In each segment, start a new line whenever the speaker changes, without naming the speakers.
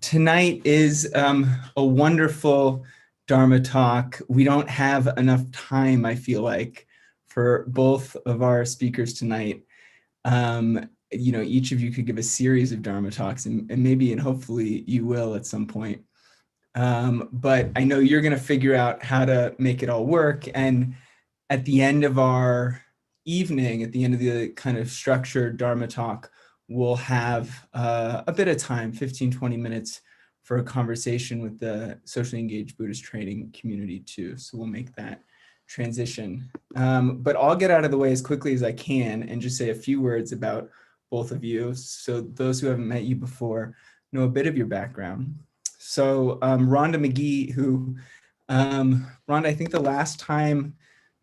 Tonight is a wonderful Dharma talk. We don't have enough time, I feel like, for both of our speakers tonight. Each of you could give a series of Dharma talks, and maybe and hopefully you will at some point. But I know you're going to figure out how to make it all work. And at the end of our evening, at the end of the kind of structured Dharma talk, we'll have a bit of time, 15, 20 minutes for a conversation with the socially engaged Buddhist training community too. So we'll make that transition. But I'll get out of the way as quickly as I can and just say a few words about both of you. So those who haven't met you before know a bit of your background. So Rhonda Magee, who, Rhonda, I think the last time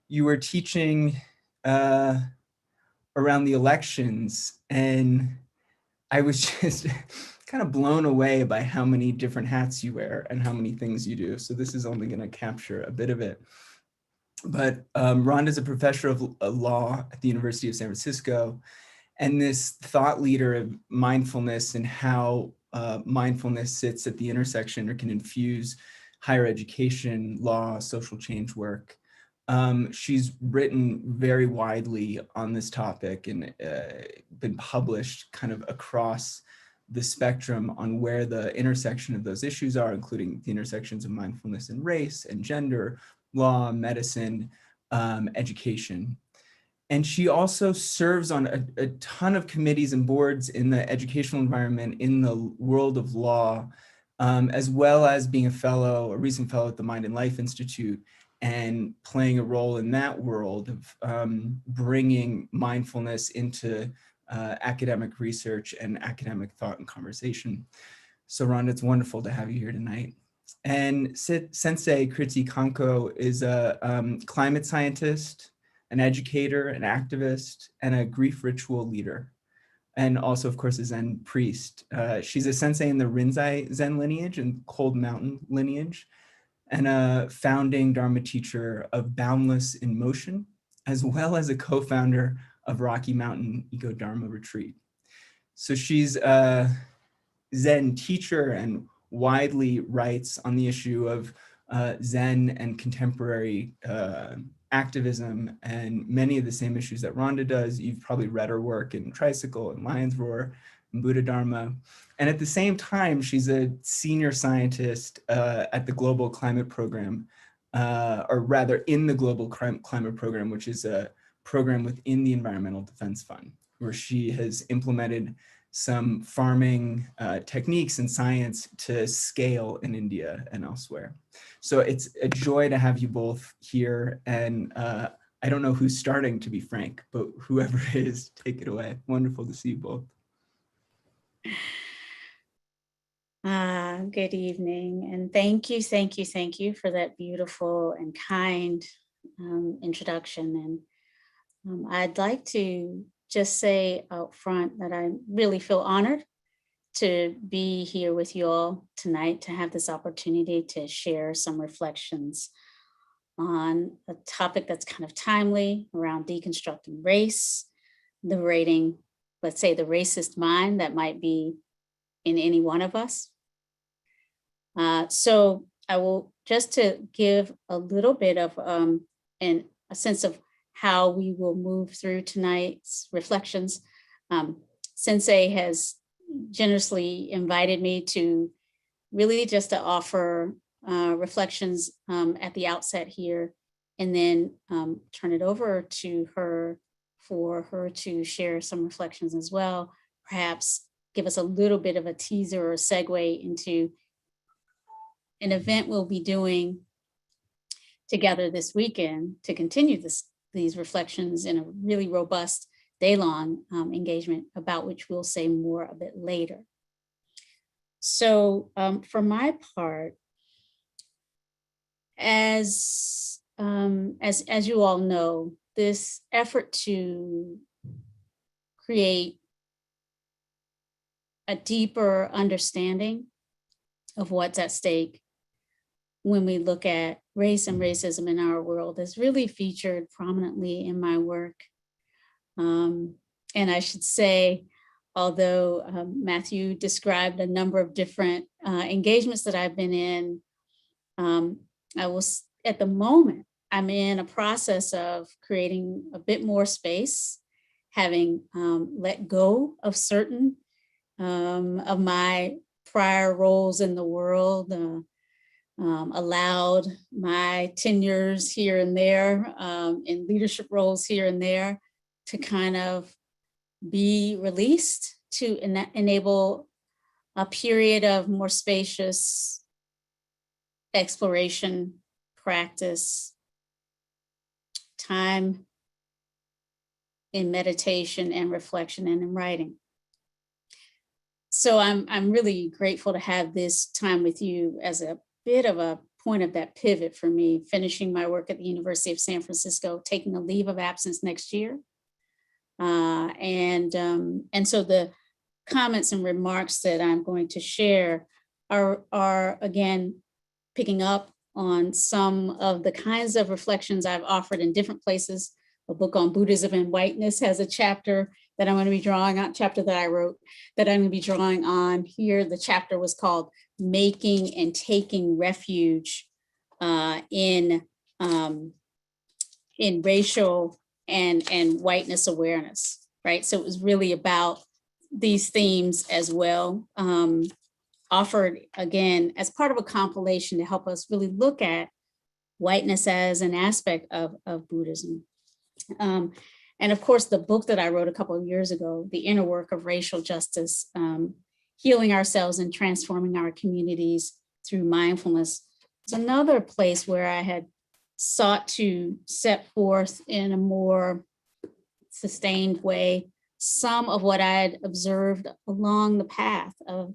you were teaching around the elections, and I was just kind of blown away by how many different hats you wear and how many things you do. So this is only going to capture a bit of it. But Rhonda is a professor of law at the University of San Francisco, and this thought leader of mindfulness and how mindfulness sits at the intersection or can infuse higher education, law, social change work. She's written very widely on this topic and been published kind of across the spectrum on where the intersection of those issues are, including the intersections of mindfulness and race and gender, law, medicine, education. And she also serves on a ton of committees and boards in the educational environment in the world of law, as well as being a recent fellow at the Mind and Life Institute, and playing a role in that world of bringing mindfulness into academic research and academic thought and conversation. So Rhonda, it's wonderful to have you here tonight. And Sensei Kritee Kanko is a climate scientist, an educator, an activist, and a grief ritual leader. And also, of course, a Zen priest. She's a sensei in the Rinzai Zen lineage and Cold Mountain lineage, and a founding Dharma teacher of Boundless in Motion, as well as a co-founder of Rocky Mountain Eco Dharma Retreat. So she's a Zen teacher and widely writes on the issue of Zen and contemporary activism and many of the same issues that Rhonda does. You've probably read her work in Tricycle and Lion's Roar and Buddha Dharma. And at the same time, she's a senior scientist at the Global Climate Program, or rather in the Global Climate Program, which is a program within the Environmental Defense Fund, where she has implemented some farming techniques and science to scale in India and elsewhere. So it's a joy to have you both here. And I don't know who's starting, to be frank, but whoever is, take it away. Wonderful to see you both.
Good evening, and thank you for that beautiful and kind introduction. And I'd like to just say out front that I really feel honored to be here with you all tonight, to have this opportunity to share some reflections on a topic that's kind of timely around deconstructing race, liberating, let's say, the racist mind that might be in any one of us. So I will, just to give a little bit of a sense of how we will move through tonight's reflections. Sensei has generously invited me to really just to offer reflections at the outset here, and then turn it over to her for her to share some reflections as well, perhaps give us a little bit of a teaser or a segue into an event we'll be doing together this weekend to continue these reflections in a really robust day-long engagement, about which we'll say more a bit later. So for my part, as you all know, this effort to create a deeper understanding of what's at stake when we look at race and racism in our world is really featured prominently in my work. And I should say, although Matthew described a number of different engagements that I've been in, at the moment, I'm in a process of creating a bit more space, having let go of certain of my prior roles in the world, allowed my tenures here and there, in leadership roles here and there, to kind of be released to enable a period of more spacious exploration, practice, time in meditation and reflection and in writing. So I'm really grateful to have this time with you as a bit of a point of that pivot for me, finishing my work at the University of San Francisco, taking a leave of absence next year. And so the comments and remarks that I'm going to share are again, picking up on some of the kinds of reflections I've offered in different places. A book on Buddhism and whiteness has a chapter that I'm going to be drawing on, chapter that I wrote, that I'm going to be drawing on here. The chapter was called Making and Taking Refuge in racial and whiteness awareness, right? So it was really about these themes as well, offered again as part of a compilation to help us really look at whiteness as an aspect of Buddhism. And of course, the book that I wrote a couple of years ago, The Inner Work of Racial Justice, Healing Ourselves and Transforming Our Communities Through Mindfulness, is another place where I had sought to set forth in a more sustained way some of what I had observed along the path of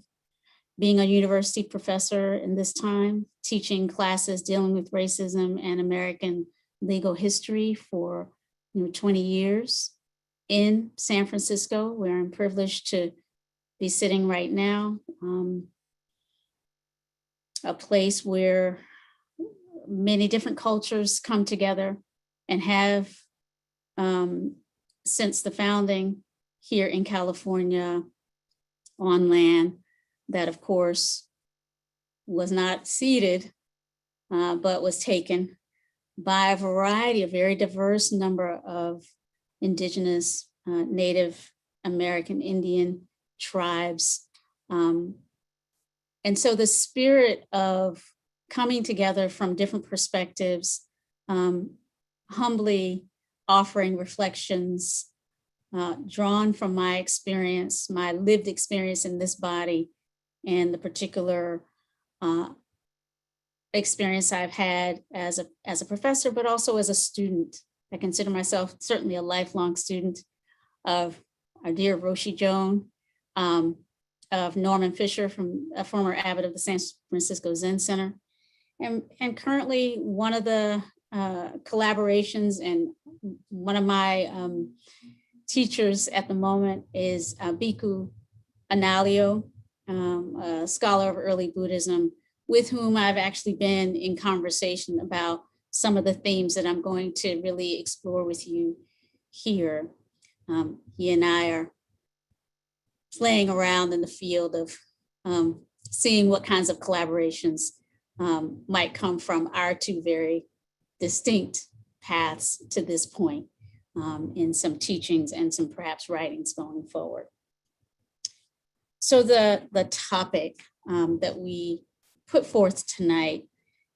being a university professor in this time, teaching classes dealing with racism and American legal history for 20 years in San Francisco, where I'm privileged to be sitting right now, a place where many different cultures come together and have, since the founding here in California, on land that, of course, was not ceded, but was taken by a variety, a very diverse number of indigenous, Native American, Indian tribes. And so the spirit of coming together from different perspectives, humbly offering reflections drawn from my experience, my lived experience in this body, and the particular experience I've had as a professor, but also as a student. I consider myself certainly a lifelong student of our dear Roshi Joan, of Norman Fisher, from a former abbot of the San Francisco Zen Center. And currently one of the collaborations and one of my teachers at the moment is Bhikkhu Analio, a scholar of early Buddhism, with whom I've actually been in conversation about some of the themes that I'm going to really explore with you here. He and I are playing around in the field of seeing what kinds of collaborations might come from our two very distinct paths to this point, in some teachings and some perhaps writings going forward. So the topic that we put forth tonight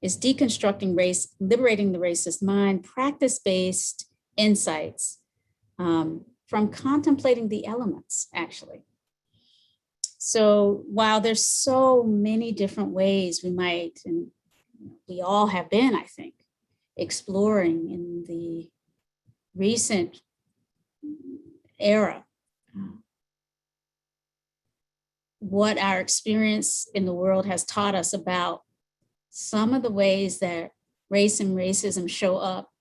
is deconstructing race, liberating the racist mind, practice-based insights from contemplating the elements, actually. So while there's so many different ways we might, and we all have been, I think, exploring in the recent era, what our experience in the world has taught us about some of the ways that race and racism show up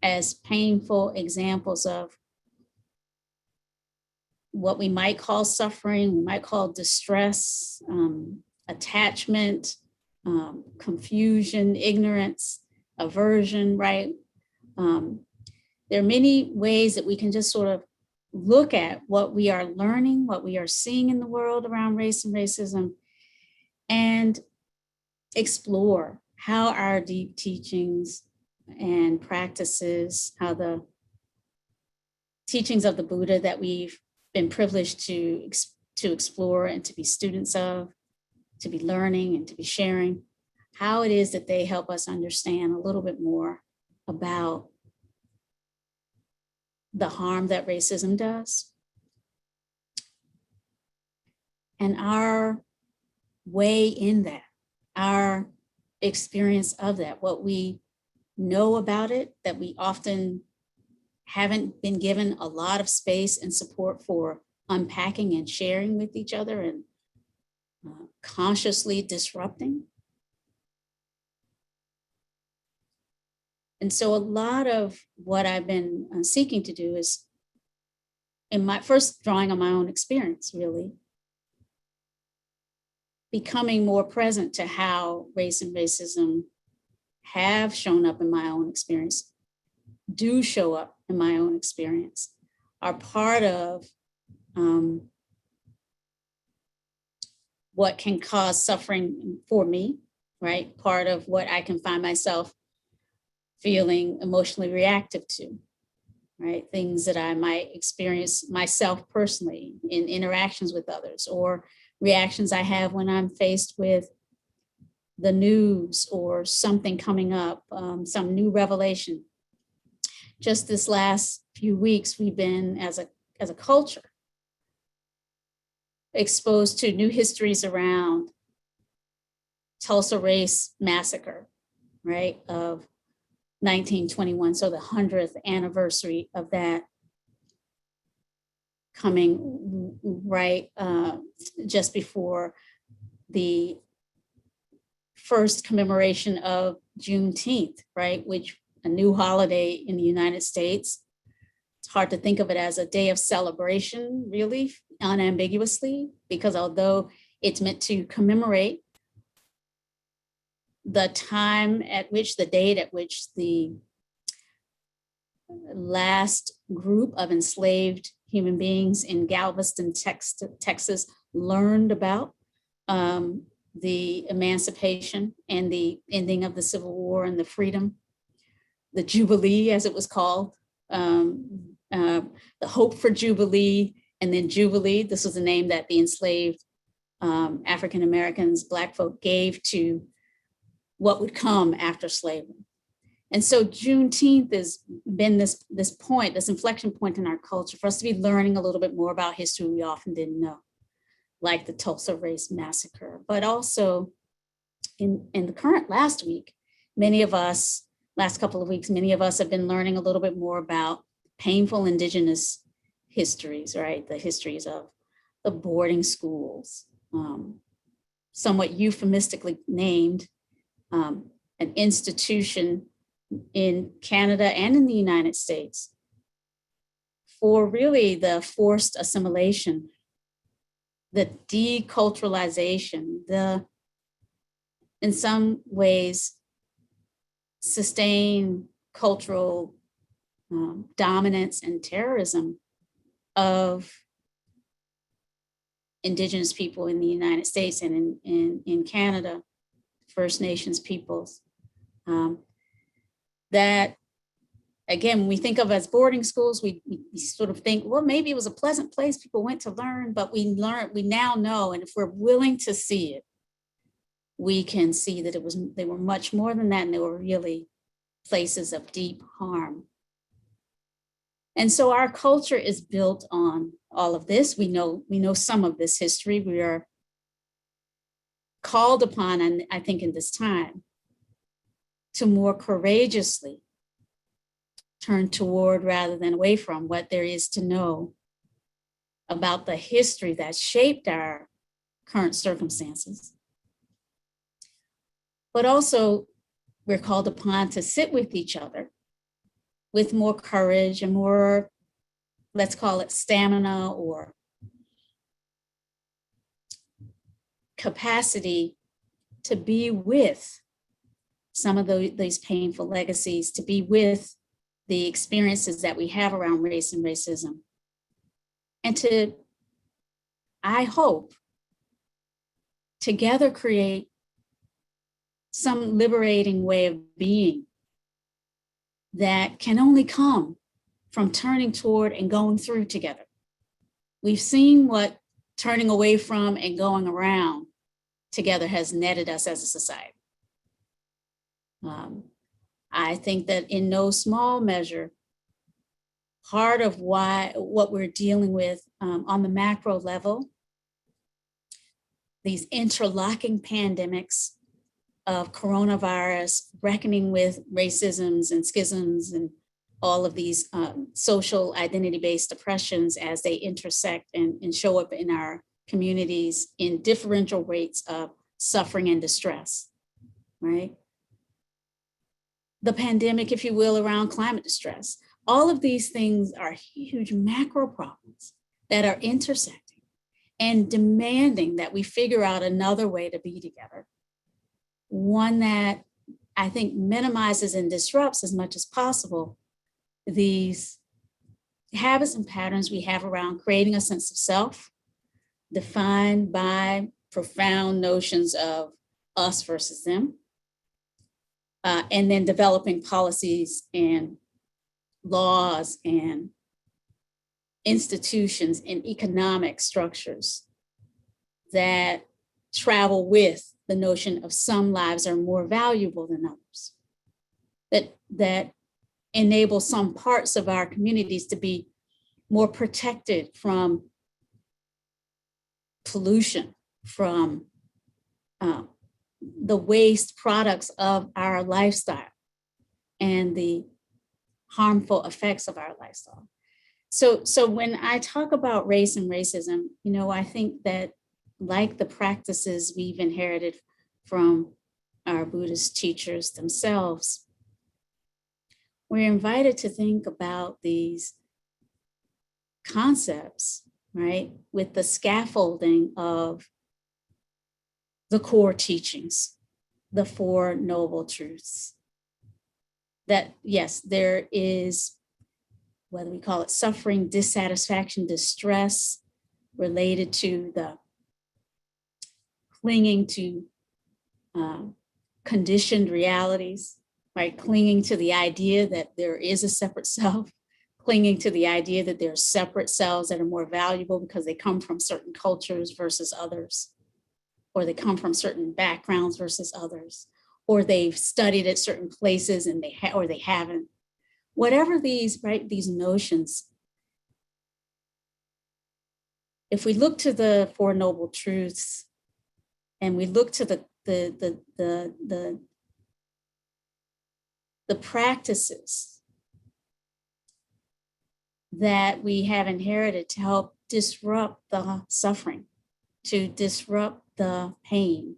as painful examples of what we might call suffering, we might call distress, attachment, confusion, ignorance, aversion, right? There are many ways that we can just sort of look at what we are learning, what we are seeing in the world around race and racism, and explore how our deep teachings and practices, how the teachings of the Buddha that we've been privileged to explore and to be students of, to be learning and to be sharing, how it is that they help us understand a little bit more about the harm that racism does and our way in that, our experience of that, what we know about it, that we often haven't been given a lot of space and support for unpacking and sharing with each other and consciously disrupting. And so a lot of what I've been seeking to do is, in my first drawing on my own experience, really, becoming more present to how race and racism have shown up in my own experience, do show up in my own experience, are part of what can cause suffering for me, right? Part of what I can find myself feeling emotionally reactive to, right? Things that I might experience myself personally in interactions with others, or reactions I have when I'm faced with the news or something coming up, some new revelation. Just this last few weeks, we've been, as a culture, exposed to new histories around Tulsa race massacre, right, of 1921. So the 100th anniversary of that coming right just before the first commemoration of Juneteenth, right, which a new holiday in the United States. It's hard to think of it as a day of celebration, really, unambiguously, because although it's meant to commemorate the time at which, the date at which the last group of enslaved human beings in Galveston, Texas, learned about the emancipation and the ending of the Civil War and the freedom, the Jubilee, as it was called, the hope for Jubilee, and then Jubilee. This was the name that the enslaved African Americans, Black folk, gave to what would come after slavery. And so Juneteenth has been this point, this inflection point in our culture for us to be learning a little bit more about history we often didn't know, like the Tulsa Race Massacre. But also in the current last couple of weeks, many of us have been learning a little bit more about painful indigenous histories, right? The histories of the boarding schools, somewhat euphemistically named an institution in Canada and in the United States for really the forced assimilation, the deculturalization, the, in some ways, sustained cultural dominance and terrorism of Indigenous people in the United States and in Canada, First Nations peoples. That, again, when we think of as boarding schools, we sort of think, well, maybe it was a pleasant place people went to learn, but we now know, and if we're willing to see it, we can see that they were much more than that, and they were really places of deep harm. And so our culture is built on all of this. We know some of this history. We are called upon, and I think in this time, to more courageously turn toward rather than away from what there is to know about the history that shaped our current circumstances. But also, we're called upon to sit with each other with more courage and more, let's call it stamina or capacity to be with some of these painful legacies, to be with the experiences that we have around race and racism, and to, I hope, together create some liberating way of being that can only come from turning toward and going through together. We've seen what turning away from and going around together has netted us as a society. I think that in no small measure, part of what we're dealing with on the macro level, these interlocking pandemics of coronavirus, reckoning with racisms and schisms and all of these social identity-based oppressions as they intersect and show up in our communities in differential rates of suffering and distress, right? The pandemic, if you will, around climate distress. All of these things are huge macro problems that are intersecting and demanding that we figure out another way to be together. One that I think minimizes and disrupts as much as possible these habits and patterns we have around creating a sense of self, defined by profound notions of us versus them, and then developing policies and laws and institutions and economic structures that travel with the notion of some lives are more valuable than others, that enable some parts of our communities to be more protected from pollution, from the waste products of our lifestyle and the harmful effects of our lifestyle. So when I talk about race and racism, I think that, like the practices we've inherited from our Buddhist teachers themselves, we're invited to think about these concepts, right, with the scaffolding of the core teachings, the Four Noble Truths. That, yes, there is, whether we call it suffering, dissatisfaction, distress, related to the clinging to conditioned realities, right? Clinging to the idea that there is a separate self, clinging to the idea that there are separate selves that are more valuable because they come from certain cultures versus others, or they come from certain backgrounds versus others, or they've studied at certain places and or they haven't. Whatever these, right, these notions, if we look to the Four Noble Truths and we look to the practices that we have inherited to help disrupt the suffering, to disrupt the pain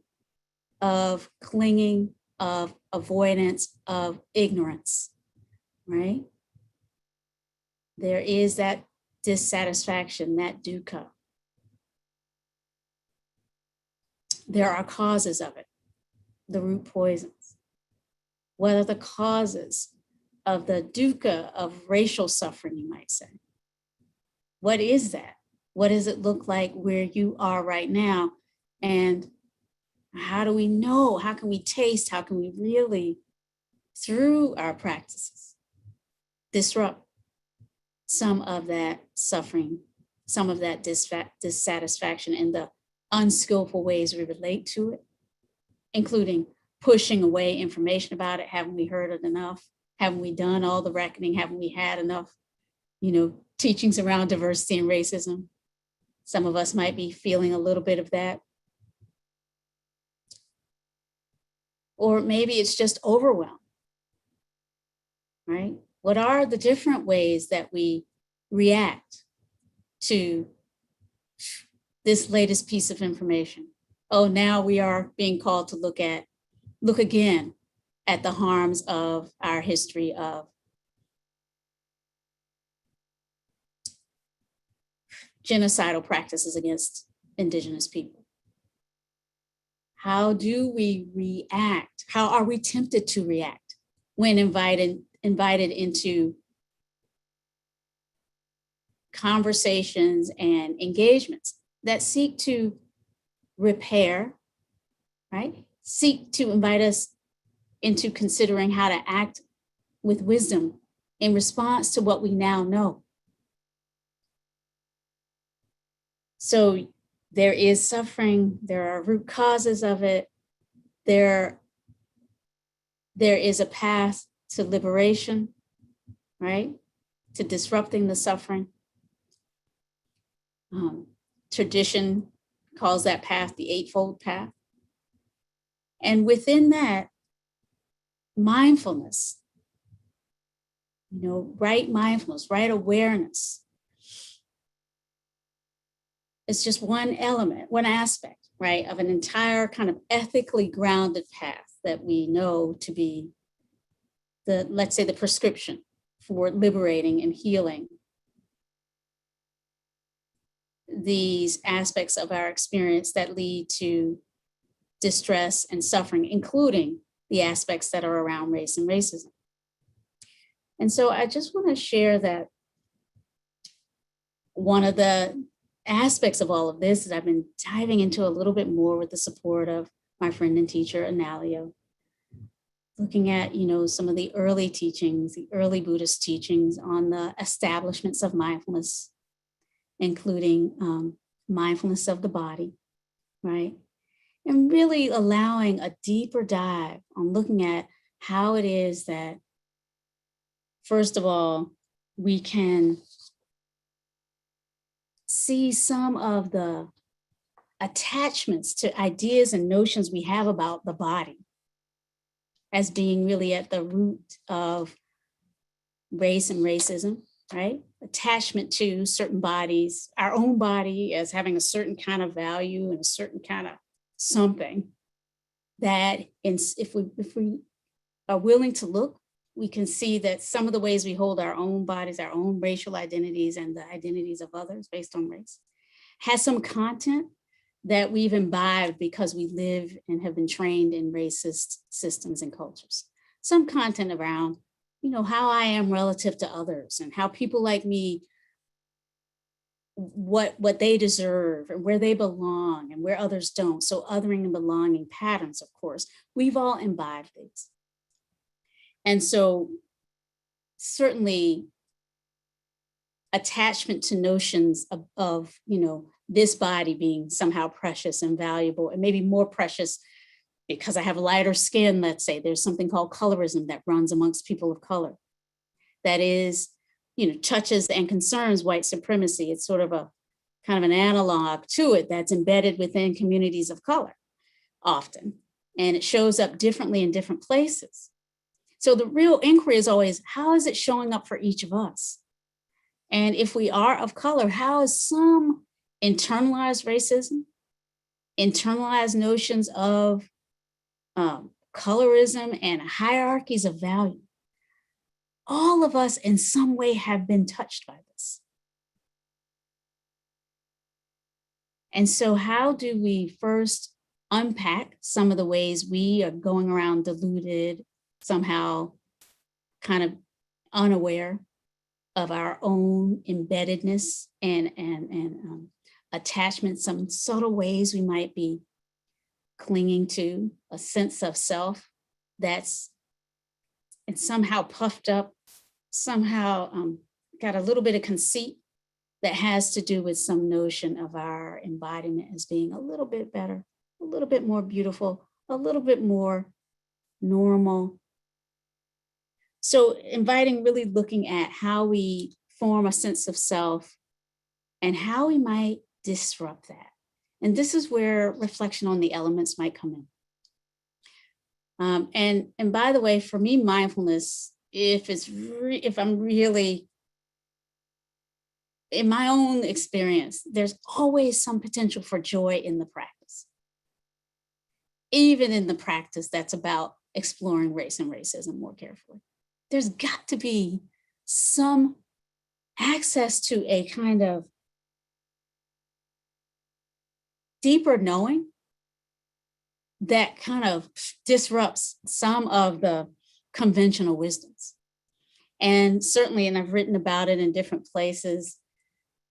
of clinging, of avoidance, of ignorance, right? There is that dissatisfaction, that dukkha. There are causes of it, the root poisons. What are the causes of the dukkha of racial suffering, you might say? What is that? What does it look like where you are right now? And how do we know? How can we taste? How can we really, through our practices, disrupt some of that suffering, some of that dissatisfaction and the unskillful ways we relate to it, including pushing away information about it? Haven't we heard it enough? Haven't we done all the reckoning? Haven't we had enough, teachings around diversity and racism? Some of us might be feeling a little bit of that. Or maybe it's just overwhelm, right? What are the different ways that we react to this latest piece of information? Oh, now we are being called to look again at the harms of our history of genocidal practices against Indigenous people. How do we react? How are we tempted to react when invited into conversations and engagements that seek to repair, right? Seek to invite us into considering how to act with wisdom in response to what we now know. So there is suffering, there are root causes of it, there is a path to liberation, right? To disrupting the suffering. Tradition calls that path the Eightfold Path. And within that, mindfulness, right mindfulness, right awareness, it's just one element, one aspect, right, of an entire kind of ethically grounded path that we know to be let's say, the prescription for liberating and healing these aspects of our experience that lead to distress and suffering, including the aspects that are around race and racism. And so I just want to share that one of the aspects of all of this that I've been diving into a little bit more with the support of my friend and teacher, Analio, looking at, some of the early teachings, the early Buddhist teachings on the establishments of mindfulness, including mindfulness of the body, right? And really allowing a deeper dive on looking at how it is that, first of all, we can see some of the attachments to ideas and notions we have about the body as being really at the root of race and racism, right? Attachment to certain bodies, our own body as having a certain kind of value and a certain kind of something that if we are willing to look, we can see that some of the ways we hold our own bodies, our own racial identities, and the identities of others based on race has some content that we've imbibed because we live and have been trained in racist systems and cultures. Some content around, how I am relative to others and how people like me, what they deserve and where they belong and where others don't. So othering and belonging patterns, of course, we've all imbibed these. And so certainly attachment to notions of this body being somehow precious and valuable, and maybe more precious because I have lighter skin, let's say. There's something called colorism that runs amongst people of color that is, touches and concerns white supremacy. It's sort of a kind of an analog to it that's embedded within communities of color often, and it shows up differently in different places. So the real inquiry is always, how is it showing up for each of us? And if we are of color, how is some internalized racism, internalized notions of colorism and hierarchies of value, all of us in some way have been touched by this. And so how do we first unpack some of the ways we are going around deluded, somehow kind of unaware of our own embeddedness and attachment, some subtle ways we might be clinging to a sense of self that's somehow puffed up, somehow got a little bit of conceit that has to do with some notion of our embodiment as being a little bit better, a little bit more beautiful, a little bit more normal. So inviting, really looking at how we form a sense of self and how we might disrupt that. And this is where reflection on the elements might come in. And by the way, for me, mindfulness, if I'm really, in my own experience, there's always some potential for joy in the practice. Even in the practice that's about exploring race and racism more carefully. There's got to be some access to a kind of deeper knowing that kind of disrupts some of the conventional wisdoms. And certainly, and I've written about it in different places,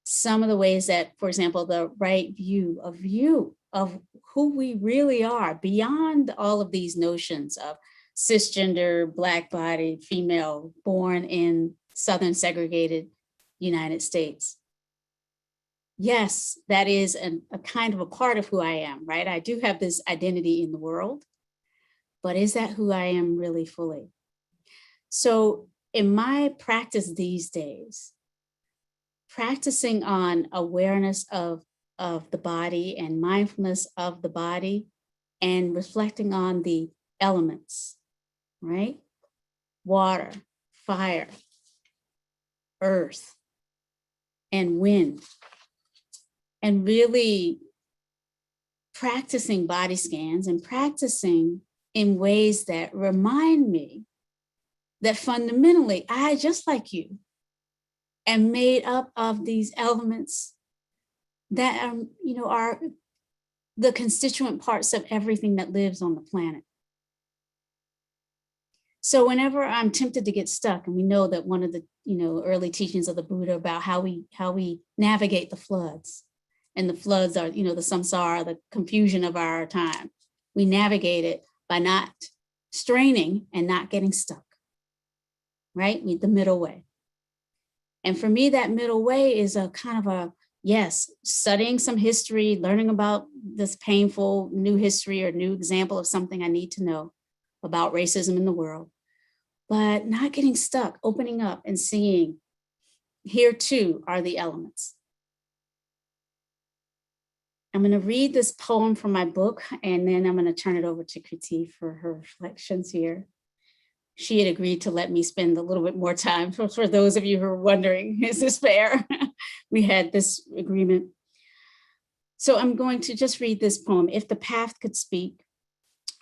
some of the ways that, for example, the right view of who we really are beyond all of these notions of cisgender, Black body, female, born in Southern segregated United States. Yes, that is a kind of a part of who I am, right? I do have this identity in the world, but is that who I am really fully? So in my practice these days, practicing on awareness of the body and mindfulness of the body and reflecting on the elements, right? Water, fire, earth, and wind. And really practicing body scans and practicing in ways that remind me that fundamentally, I, just like you, am made up of these elements that are the constituent parts of everything that lives on the planet. So whenever I'm tempted to get stuck, and we know that one of the early teachings of the Buddha about how we navigate the floods, and the floods are the samsara, the confusion of our time. We navigate it by not straining and not getting stuck, right? The middle way. And for me, that middle way is a kind of studying some history, learning about this painful new history or new example of something I need to know about racism in the world, but not getting stuck, opening up and seeing here too are the elements. I'm going to read this poem from my book, and then I'm going to turn it over to Kritee for her reflections here. She had agreed to let me spend a little bit more time. For those of you who are wondering, is this fair? We had this agreement. So I'm going to just read this poem. If the path could speak,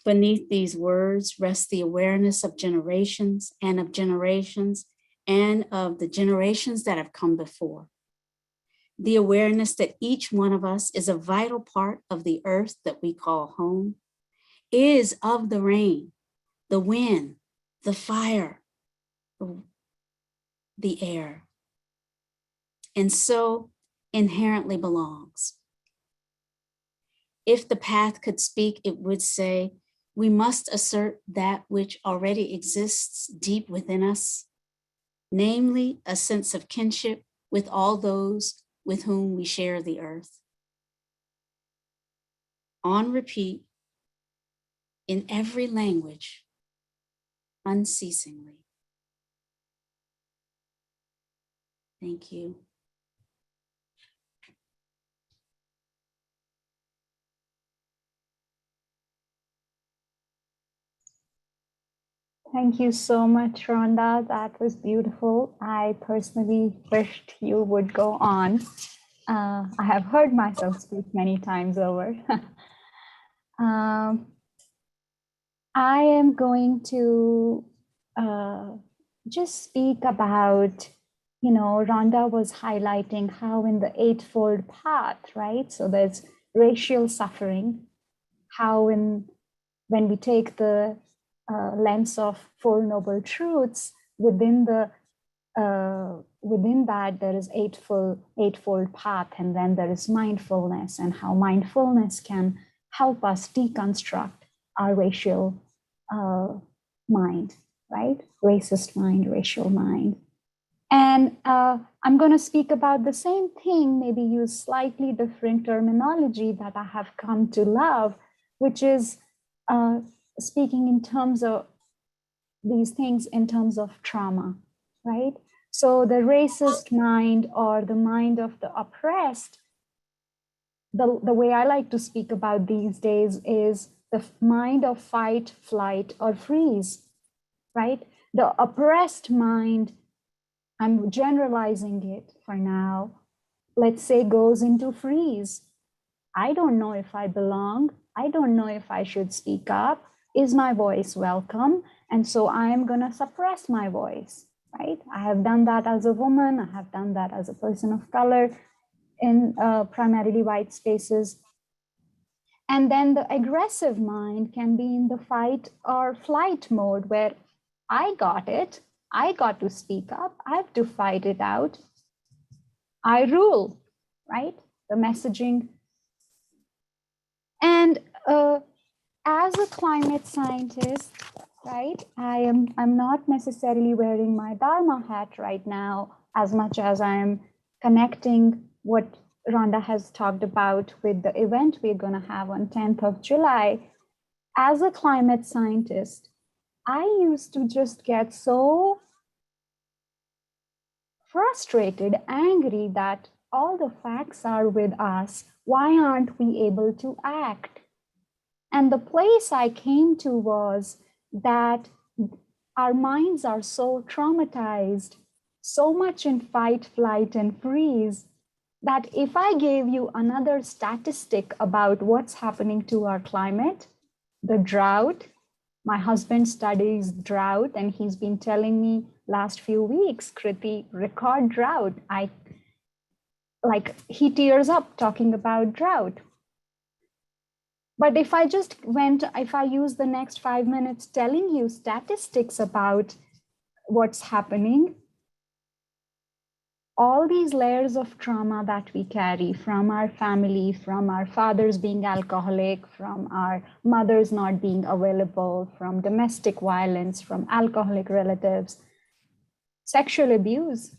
beneath these words rests the awareness of generations and of generations and of the generations that have come before. The awareness that each one of us is a vital part of the earth that we call home, is of the rain, the wind, the fire, the air, and so inherently belongs. If the path could speak, it would say, we must assert that which already exists deep within us, namely a sense of kinship with all those with whom we share the earth. On repeat, in every language, unceasingly. Thank you.
Thank you so much, Rhonda. That was beautiful. I personally wished you would go on. I have heard myself speak many times over. I am going to just speak about, Rhonda was highlighting how in the Eightfold Path, right? So there's racial suffering, how when we take the lens of Four Noble Truths, within that there is eightfold path, and then there is mindfulness, and how mindfulness can help us deconstruct our racial mind, right? Racist mind, racial mind. And I'm going to speak about the same thing, maybe use slightly different terminology that I have come to love, which is speaking in terms of these things in terms of trauma, right? So the racist mind, or the mind of the oppressed, the way I like to speak about these days is the mind of fight, flight, or freeze, right? The oppressed mind, I'm generalizing it for now, let's say goes into freeze. I don't know if I belong. I don't know if I should speak up. Is my voice welcome? And so I'm going to suppress my voice, right? I have done that as a woman. I have done that as a person of color in primarily white spaces. And then the aggressive mind can be in the fight or flight mode, where I got it. I got to speak up. I have to fight it out. I rule, right? The messaging. And as a climate scientist, right, I'm not necessarily wearing my Dharma hat right now as much as I'm connecting what Rhonda has talked about with the event we're going to have on 10th of July. As a climate scientist, I used to just get so frustrated, angry that all the facts are with us. Why aren't we able to act? And the place I came to was that our minds are so traumatized, so much in fight, flight, and freeze, that if I gave you another statistic about what's happening to our climate, the drought, my husband studies drought, and he's been telling me last few weeks, Kritee, record drought. He tears up talking about drought. But if I use the next 5 minutes telling you statistics about what's happening, all these layers of trauma that we carry from our family, from our fathers being alcoholic, from our mothers not being available, from domestic violence, from alcoholic relatives, sexual abuse.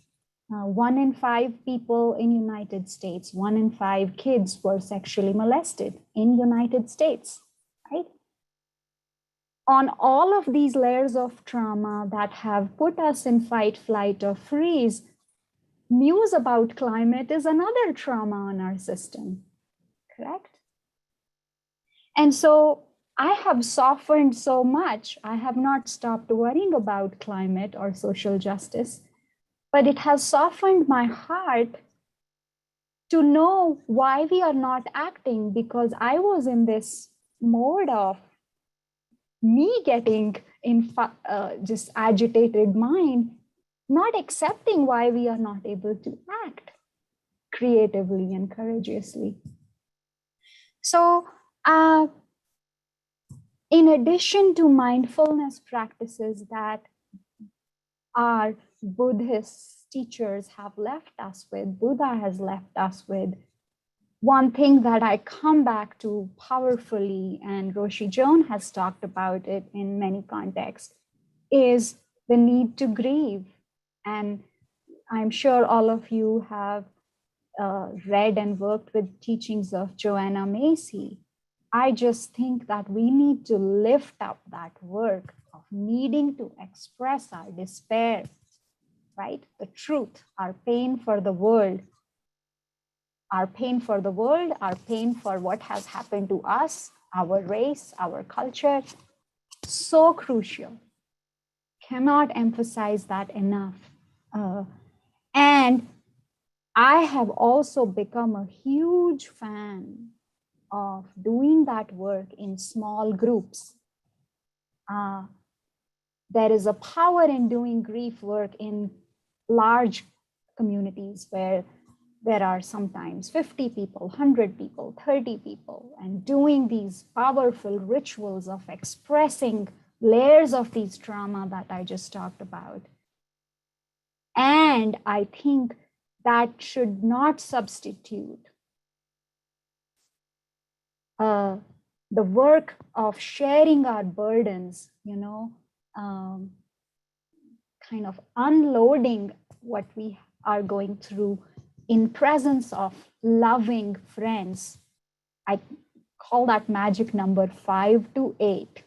1 in 5 people in United States, 1 in 5 kids were sexually molested in United States, right? On all of these layers of trauma that have put us in fight, flight, or freeze, news about climate is another trauma in our system, correct? And so I have softened so much. I have not stopped worrying about climate or social justice, but it has softened my heart to know why we are not acting, because I was in this mode of me getting in just agitated mind, not accepting why we are not able to act creatively and courageously. So in addition to mindfulness practices that our Buddhist teachers have left us with, Buddha has left us with, one thing that I come back to powerfully, and Roshi Joan has talked about it in many contexts, is the need to grieve. And I'm sure all of you have read and worked with teachings of Joanna Macy. I just think that we need to lift up that work of needing to express our despair, right? The truth, our pain for the world, our pain for the world, our pain for what has happened to us, our race, our culture. So crucial. Cannot emphasize that enough. And I have also become a huge fan of doing that work in small groups. There is a power in doing grief work in large communities where there are sometimes 50 people, 100 people, 30 people, and doing these powerful rituals of expressing layers of these trauma that I just talked about. And I think that should not substitute the work of sharing our burdens, kind of unloading what we are going through in presence of loving friends. I call that magic number 5 to 8.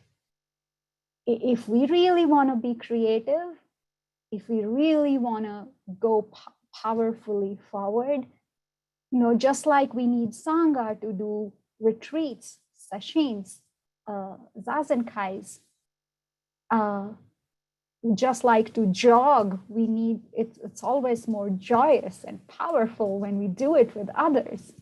If we really want to be creative, if we really want to go powerfully forward, just like we need Sangha to do retreats, sessions, zazenkais, just like to jog, we need it's always more joyous and powerful when we do it with others.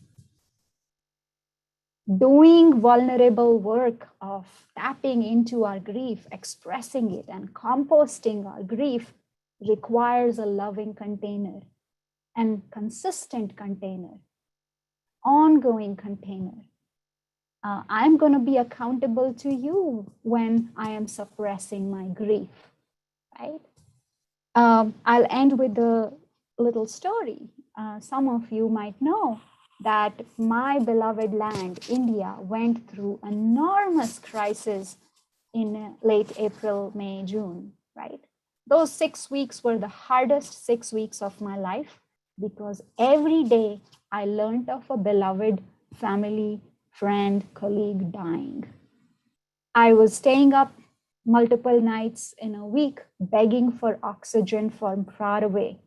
Doing vulnerable work of tapping into our grief, expressing it, and composting our grief requires a loving container and consistent container, ongoing container. I'm going to be accountable to you when I am suppressing my grief, right? I'll end with the little story. Some of you might know that my beloved land, India, went through enormous crisis in late April, May, June, right? Those 6 weeks were the hardest 6 weeks of my life because every day I learned of a beloved family, friend, colleague dying. I was staying up multiple nights in a week, begging for oxygen from far away,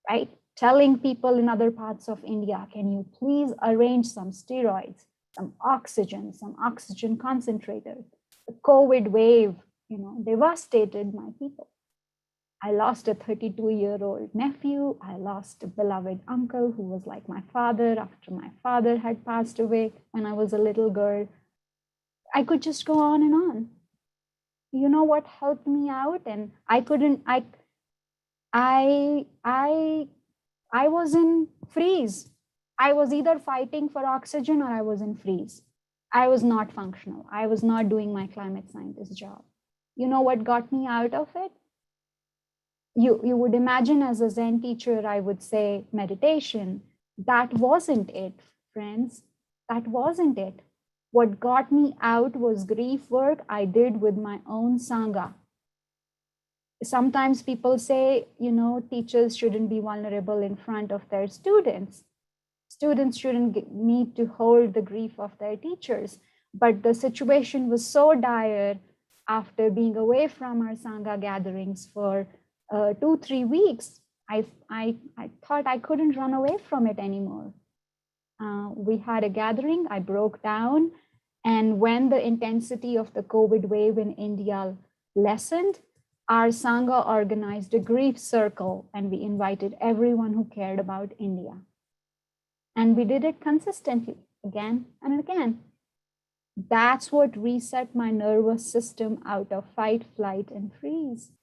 right? Telling people in other parts of India, can you please arrange some steroids, some oxygen concentrators? The COVID wave, devastated my people. I lost a 32-year-old nephew. I lost a beloved uncle who was like my father after my father had passed away when I was a little girl. I could just go on and on. You know what helped me out? And I was in freeze. I was either fighting for oxygen or I was in freeze. I was not functional. I was not doing my climate scientist job. You know what got me out of it? You would imagine as a Zen teacher, I would say meditation. That wasn't it, friends. That wasn't it. What got me out was grief work I did with my own Sangha. Sometimes people say, teachers shouldn't be vulnerable in front of their students. Students shouldn't need to hold the grief of their teachers. But the situation was so dire after being away from our Sangha gatherings for 2-3 weeks, I thought I couldn't run away from it anymore. We had a gathering, I broke down. And when the intensity of the COVID wave in India lessened, our Sangha organized a grief circle and we invited everyone who cared about India. And we did it consistently again and again. That's what reset my nervous system out of fight, flight, and freeze.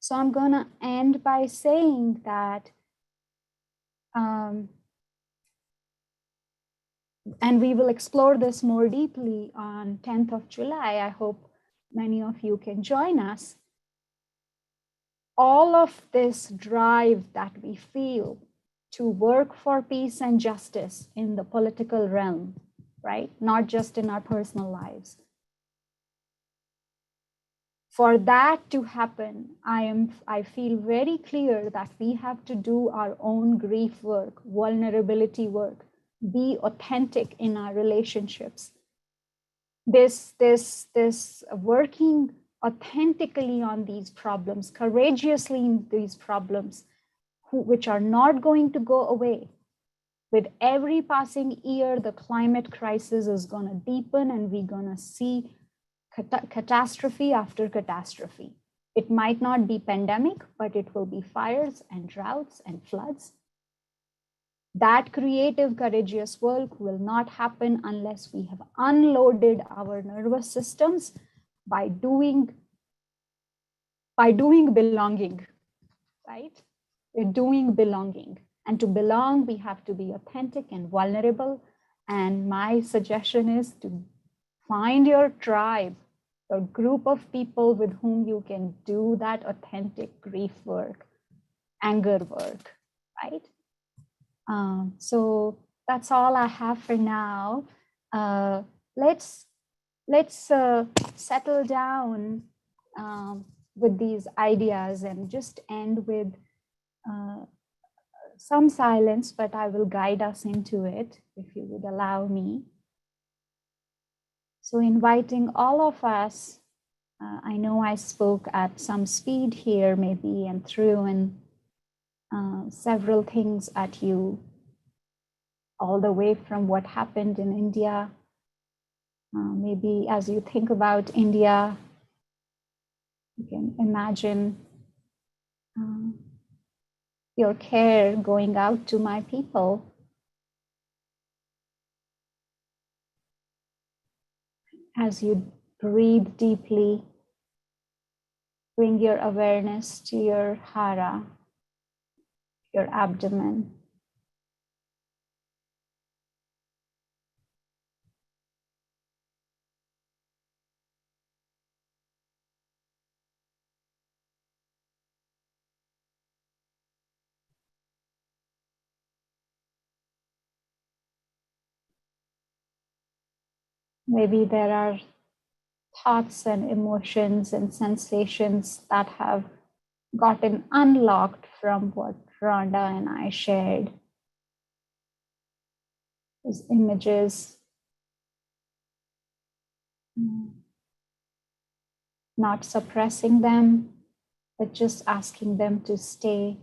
So I'm going to end by saying that, and we will explore this more deeply on 10th of July. I hope many of you can join us. All of this drive that we feel to work for peace and justice in the political realm, right? Not just in our personal lives. For that to happen, I feel very clear that we have to do our own grief work, vulnerability work, be authentic in our relationships. This working authentically on these problems, courageously in these problems, which are not going to go away. With every passing year, the climate crisis is going to deepen and we're going to see catastrophe after catastrophe. It might not be pandemic, but it will be fires and droughts and floods. That creative, courageous work will not happen unless we have unloaded our nervous systems by doing belonging, right? We're doing belonging. And to belong, we have to be authentic and vulnerable. And my suggestion is to find your tribe, a group of people with whom you can do that authentic grief work, anger work, right? So that's all I have for now. Let's settle down with these ideas and just end with some silence, but I will guide us into it if you would allow me. So inviting all of us, I know I spoke at some speed here maybe and threw in several things at you, all the way from what happened in India. Maybe as you think about India, you can imagine your care going out to my people. As you breathe deeply, bring your awareness to your hara, your abdomen. Maybe there are thoughts and emotions and sensations that have gotten unlocked from what Rhonda and I shared. Those images, not suppressing them, but just asking them to stay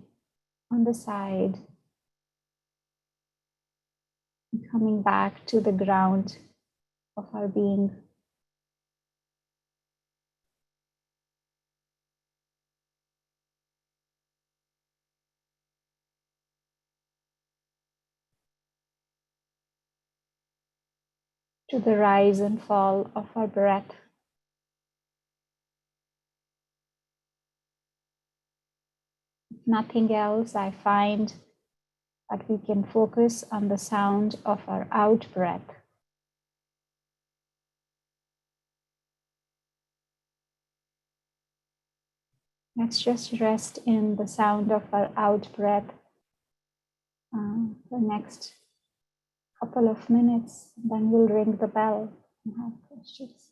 on the side, coming back to the ground of our being. To the rise and fall of our breath. If nothing else, I find that we can focus on the sound of our out breath. Let's just rest in the sound of our out breath the next couple of minutes, then we'll ring the bell and have questions.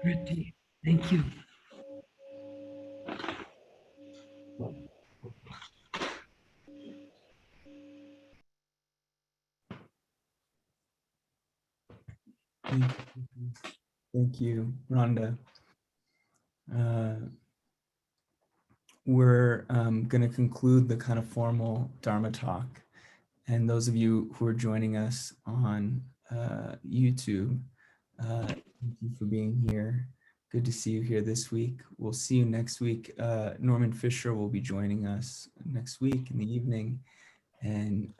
Kritee, thank you. Thank you, Rhonda. We're going to conclude the kind of formal Dharma talk. And those of you who are joining us on YouTube, thank you for being here. Good to see you here this week. We'll see you next week. Norman Fisher will be joining us next week in the evening. And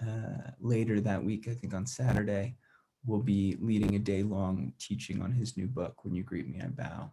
later that week, I think on Saturday, we'll be leading a day-long teaching on his new book, When You Greet Me, I Bow.